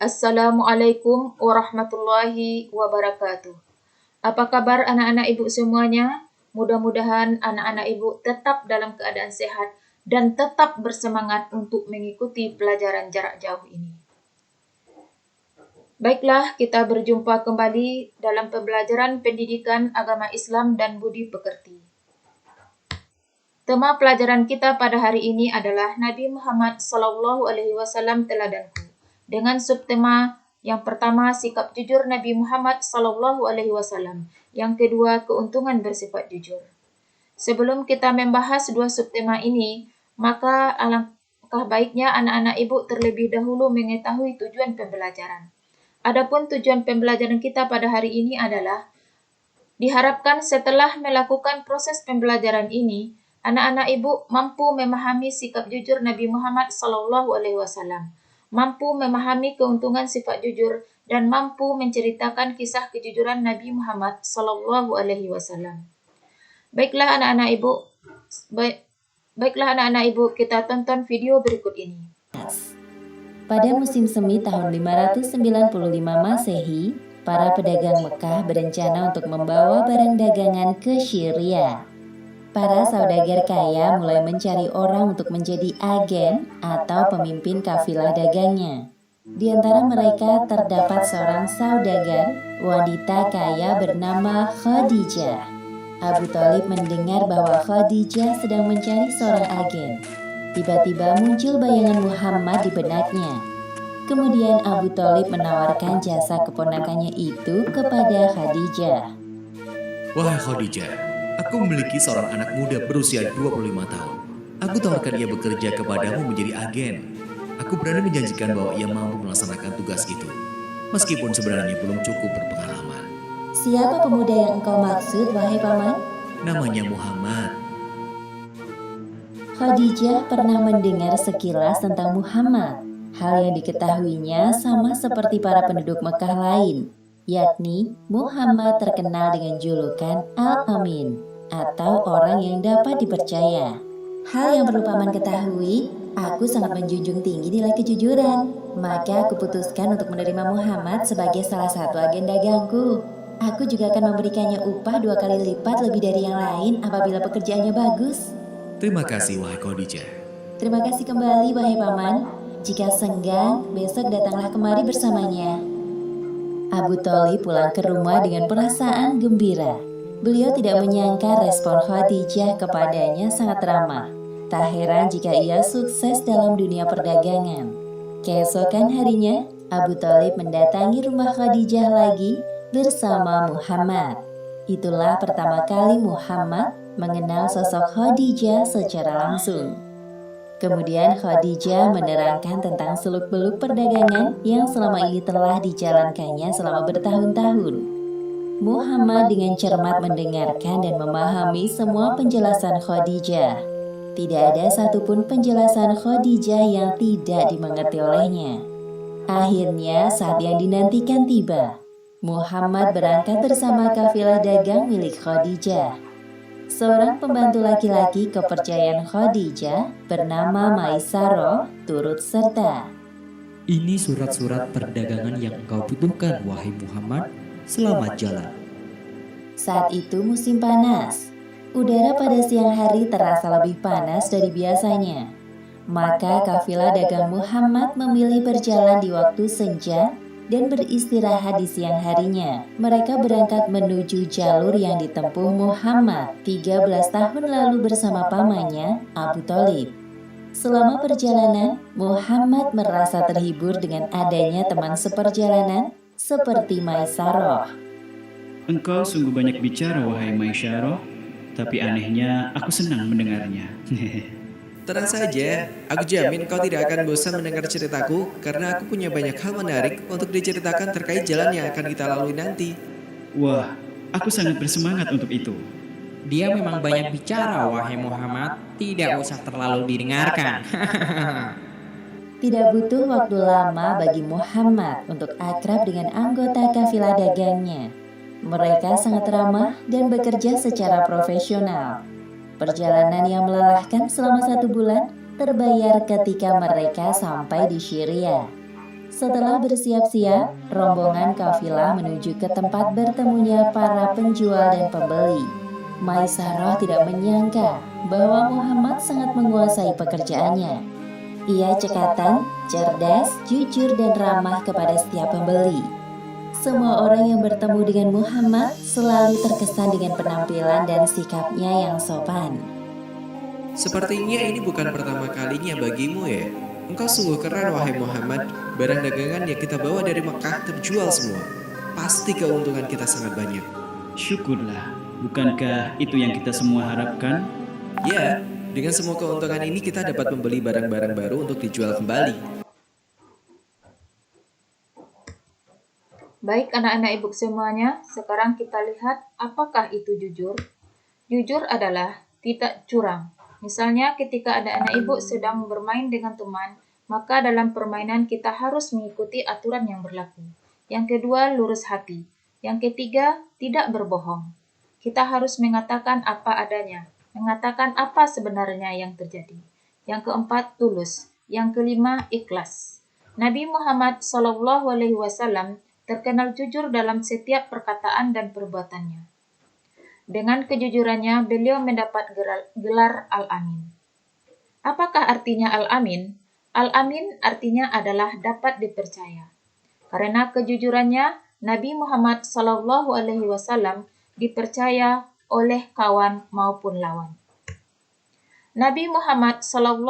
Assalamualaikum warahmatullahi wabarakatuh. Apa kabar anak-anak ibu semuanya? Mudah-mudahan anak-anak ibu tetap dalam keadaan sehat dan tetap bersemangat untuk mengikuti pelajaran jarak jauh ini. Baiklah, kita berjumpa kembali dalam pembelajaran pendidikan agama Islam dan budi pekerti. Tema pelajaran kita pada hari ini adalah Nabi Muhammad SAW teladanku. Dengan subtema yang pertama, sikap jujur Nabi Muhammad SAW. Yang kedua, keuntungan bersifat jujur. Sebelum kita membahas dua subtema ini, maka alangkah baiknya anak-anak ibu terlebih dahulu mengetahui tujuan pembelajaran. Adapun tujuan pembelajaran kita pada hari ini adalah diharapkan setelah melakukan proses pembelajaran ini, anak-anak ibu mampu memahami sikap jujur Nabi Muhammad SAW, mampu memahami keuntungan sifat jujur, dan mampu menceritakan kisah kejujuran Nabi Muhammad SAW. Baiklah anak-anak ibu, kita tonton video berikut ini. Pada musim semi tahun 595 Masehi, para pedagang Mekah berencana untuk membawa barang dagangan ke Syria. Para saudagar kaya mulai mencari orang untuk menjadi agen atau pemimpin kafilah dagangnya. Di antara mereka terdapat seorang saudagar, wanita kaya bernama Khadijah. Abu Thalib mendengar bahwa Khadijah sedang mencari seorang agen. Tiba-tiba muncul bayangan Muhammad di benaknya. Kemudian Abu Thalib menawarkan jasa keponakannya itu kepada Khadijah. Wahai Khadijah, aku memiliki seorang anak muda berusia 25 tahun. Aku tawarkan ia bekerja kepadamu menjadi agen. Aku berani menjanjikan bahwa ia mampu melaksanakan tugas itu, meskipun sebenarnya belum cukup berpengalaman. Siapa pemuda yang engkau maksud, wahai paman? Namanya Muhammad. Khadijah pernah mendengar sekilas tentang Muhammad. Hal yang diketahuinya sama seperti para penduduk Mekah lain, yakni Muhammad terkenal dengan julukan Al-Amin, atau orang yang dapat dipercaya. Hal yang perlu paman ketahui, aku sangat menjunjung tinggi nilai kejujuran. Maka aku putuskan untuk menerima Muhammad sebagai salah satu agen dagangku. Aku juga akan memberikannya upah 2 kali lipat lebih dari yang lain apabila pekerjaannya bagus. Terima kasih, wahai Khadijah. Terima kasih kembali, wahai paman. Jika senggang, besok datanglah kemari bersamanya. Abu Thalib pulang ke rumah dengan perasaan gembira. Beliau tidak menyangka respon Khadijah kepadanya sangat ramah. Tak heran jika ia sukses dalam dunia perdagangan. Keesokan harinya, Abu Thalib mendatangi rumah Khadijah lagi bersama Muhammad. Itulah pertama kali Muhammad mengenal sosok Khadijah secara langsung. Kemudian Khadijah menerangkan tentang seluk-beluk perdagangan yang selama ini telah dijalankannya selama bertahun-tahun. Muhammad dengan cermat mendengarkan dan memahami semua penjelasan Khadijah. Tidak ada satupun penjelasan Khadijah yang tidak dimengerti olehnya. Akhirnya saat yang dinantikan tiba. Muhammad berangkat bersama kafilah dagang milik Khadijah. Seorang pembantu laki-laki kepercayaan Khadijah bernama Maisarah turut serta. Ini surat-surat perdagangan yang engkau butuhkan, wahai Muhammad. Selamat jalan. Saat itu musim panas. Udara pada siang hari terasa lebih panas dari biasanya. Maka kafilah dagang Muhammad memilih berjalan di waktu senja dan beristirahat di siang harinya. Mereka berangkat menuju jalur yang ditempuh Muhammad 13 tahun lalu bersama pamannya Abu Thalib. Selama perjalanan, Muhammad merasa terhibur dengan adanya teman seperjalanan seperti Maisarah. Engkau sungguh banyak bicara, wahai Maisarah, tapi anehnya aku senang mendengarnya. Tenang saja, aku jamin kau tidak akan bosan mendengar ceritaku karena aku punya banyak hal menarik untuk diceritakan terkait jalan yang akan kita lalui nanti. Wah, aku sangat bersemangat untuk itu. Dia memang banyak bicara, wahai Muhammad. Tidak usah terlalu didengarkan. Tidak butuh waktu lama bagi Muhammad untuk akrab dengan anggota kafilah dagangnya. Mereka sangat ramah dan bekerja secara profesional. Perjalanan yang melelahkan selama 1 bulan terbayar ketika mereka sampai di Syria. Setelah bersiap-siap, rombongan kafilah menuju ke tempat bertemunya para penjual dan pembeli. Maisarah tidak menyangka bahwa Muhammad sangat menguasai pekerjaannya. Ia cekatan, cerdas, jujur, dan ramah kepada setiap pembeli. Semua orang yang bertemu dengan Muhammad selalu terkesan dengan penampilan dan sikapnya yang sopan. Sepertinya ini bukan pertama kalinya bagimu ya. Engkau sungguh keren wahai Muhammad. Barang dagangan yang kita bawa dari Mekah terjual semua. Pasti keuntungan kita sangat banyak. Syukurlah, bukankah itu yang kita semua harapkan? Ya, dengan semua keuntungan ini kita dapat membeli barang-barang baru untuk dijual kembali. Baik anak-anak ibu semuanya, sekarang kita lihat apakah itu jujur. Jujur adalah tidak curang. Misalnya ketika anak-anak ibu sedang bermain dengan teman, maka dalam permainan kita harus mengikuti aturan yang berlaku. Yang kedua, lurus hati. Yang ketiga, tidak berbohong. Kita harus mengatakan apa adanya, mengatakan apa sebenarnya yang terjadi. Yang keempat, tulus. Yang kelima, ikhlas. Nabi Muhammad SAW terkenal jujur dalam setiap perkataan dan perbuatannya. Dengan kejujurannya, beliau mendapat gelar Al-Amin. Apakah artinya Al-Amin? Al-Amin artinya adalah dapat dipercaya. Karena kejujurannya, Nabi Muhammad SAW dipercaya oleh kawan maupun lawan. Nabi Muhammad SAW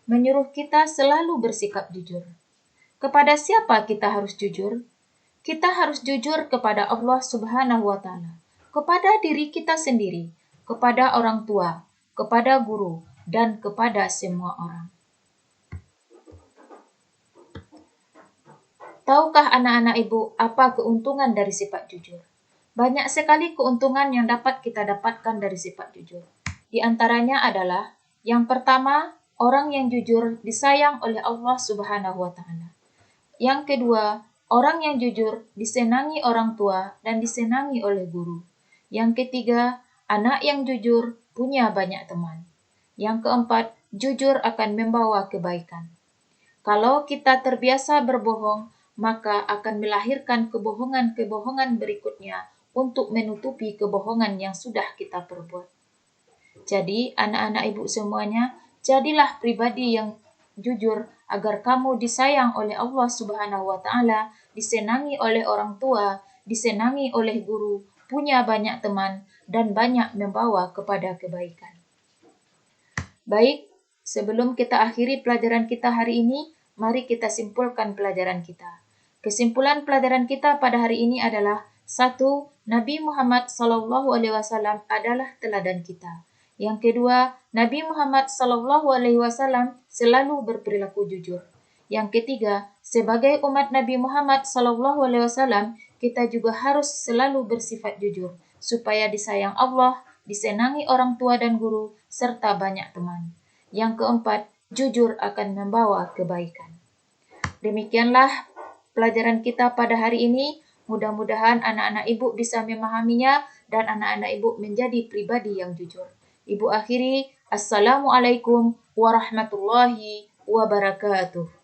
menyuruh kita selalu bersikap jujur. Kepada siapa kita harus jujur? Kita harus jujur kepada Allah Subhanahu wa Ta'ala, kepada diri kita sendiri, kepada orang tua, kepada guru, dan kepada semua orang. Tahukah anak-anak ibu apa keuntungan dari sifat jujur? Banyak sekali keuntungan yang dapat kita dapatkan dari sifat jujur. Di antaranya adalah, yang pertama, orang yang jujur disayang oleh Allah Subhanahu wa Ta'ala. Yang kedua, orang yang jujur disenangi orang tua dan disenangi oleh guru. Yang ketiga, anak yang jujur punya banyak teman. Yang keempat, jujur akan membawa kebaikan. Kalau kita terbiasa berbohong, maka akan melahirkan kebohongan-kebohongan berikutnya untuk menutupi kebohongan yang sudah kita perbuat. Jadi, anak-anak ibu semuanya, jadilah pribadi yang jujur agar kamu disayang oleh Allah Subhanahu wa Ta'ala, disenangi oleh orang tua, disenangi oleh guru, punya banyak teman, dan banyak membawa kepada kebaikan. Baik, sebelum kita akhiri pelajaran kita hari ini, mari kita simpulkan pelajaran kita. Kesimpulan pelajaran kita pada hari ini adalah 1. Nabi Muhammad SAW adalah teladan kita. Yang kedua, Nabi Muhammad SAW selalu berperilaku jujur. Yang ketiga, sebagai umat Nabi Muhammad SAW, kita juga harus selalu bersifat jujur, supaya disayang Allah, disenangi orang tua dan guru, serta banyak teman. Yang keempat, jujur akan membawa kebaikan. Demikianlah pelajaran kita pada hari ini. Mudah-mudahan anak-anak ibu bisa memahaminya dan anak-anak ibu menjadi pribadi yang jujur. Ibu akhiri, Assalamualaikum warahmatullahi wabarakatuh.